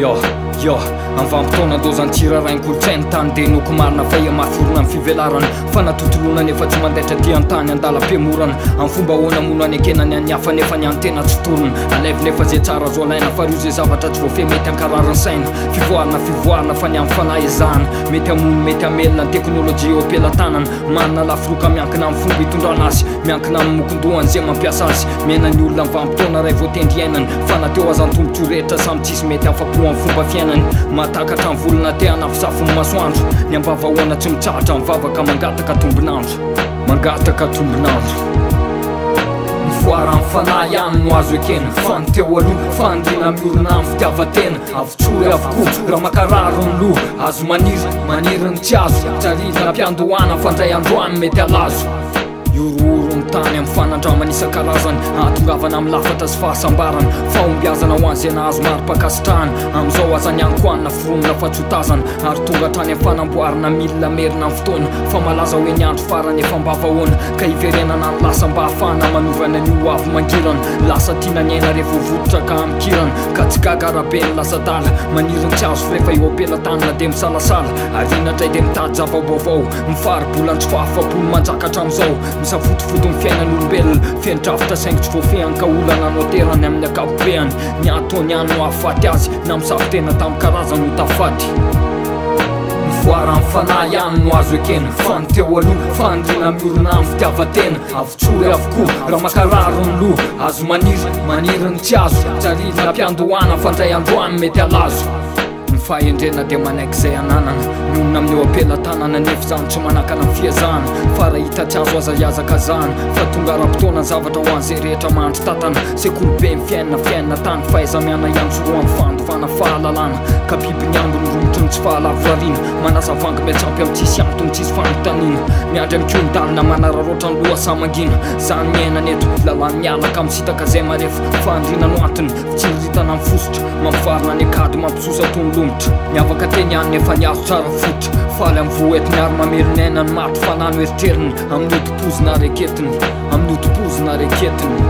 Yo, am vampotona dozan-tira rainy kolotsainy tany de noko marina fa ia maforona amin'ny fivelarana fanatotolona nefa tsy mandaitra ty an-tany andala-piamorana amin'ny fomba ahoana mono any akenany any hafa nefa ny antena tsy torona alevy nefa zay tsara azo alaina fa rio zay zavatra tsy voafehy mety ankararany saina fivoarana fa ny amin'ny fanahy izahana mety amono mety amelona ny teknôlôjia eo ampelantanana manana lafiroka miankina amin'ny fomba hitondrana azy miankina amin'ny mokondohany zay mampiasa azy mena ny olona amin'ny vampotona ray voatendry iainany fanateo azany tombotso rehetra samy tsisy mety afapo amin'ny fomba fiainany matakatra amin'ny volona te hanafisafony masoandro ny ambavahoana tsy mitsahatra mivavaka mangataka tombonandro mifoara amin'ny fanahy ihany no azo ekena fany teo aloha fandrina miorona amin'ny fitiavatena avotsory avokoa raha makararo ny loha azo maniry ny tsy azo tsarina ampiandohana fandray androany mety alazo iorooro ny tany amin'ny fanandramana isan-karazany ahatongavana amin'ny lafatra sy fahasambarana fahombiazana ho an'izay nahazo maro-pakasitrahana amin'izao azany ihany koanina fironona fa tsy hotazana ary tonga hatrany amin'ny fanamboarana milina merina amin'ny fotoana fa malaza hoe ny andro farany efa mbavahoana ka hiverenana ny lasa mba hahafahana manovana ny ho avy mangirana lasa tiana ny aina rehefa vovotra ka amikirana ka tsy gagarabe ny lasa dala maniry ny tsy azo rehefa eo ampelantanana de misalasala ary inatray de mitady zavabaovao mifaribola ny tsy fahafapolo manjakatra amin'izao misafotofoto ny fiainan'olombelona fiandrafitra saingy tsy voafehany ka olana noterany amin'ny akapobeany ny ataony ihany no ahafaty azy na misafo tena tamin'ny karazany ho tafady mifoara amin'ny fanahy ihany no azo ekena fany teo aloha fandrina miorona amin'ny fitiavatena avotsory avokoa raha makararo ny loha azo maniry ny tsy azo tsarina ampiandohana fandray androany mety alazo fahendrena de manaiky zay ananana nonona amin'ny eo ampelantanana nefa zany tsy manakana amin'ny fiazahana fa raha hita tsy azo azaiazaka zahana fa tonga raha-potoana ny zavatra ho an'izay rehetra mahandry tantana sekolobe ny fiainana tany fahaizamiana ihany soroa amin'ny fandovana fahalalana ka biby ny ambony romotry ny tsy fahalavorariana manasavangy miatsampy amin'ny tsisy antony tsisy fanontaniana miandry amikiondalina manararoatra ny loha samangina zany miaina neto lalany mialaka amin'ny sitaka zay marefa fandrina no antony fitsiriritana amin'ny fosotra mampivarina ny akady mampisosa tony miavaka teny any nefa ny azo tsara fotra faly amin'ny voety ny ary mamelony aina ny maty fanano eritreriny amin'ny otopozina reketiny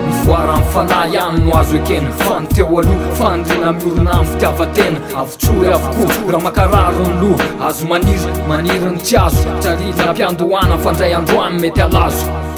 mifoara amin'ny fanahy ihany no azo ekena fany teo aloha fandrina miorona amin'ny fitiavatena avotsory avokoa raha makararo ny loha azo maniry ny tsy azo tsarina ampiandohana fandray androany mety alazo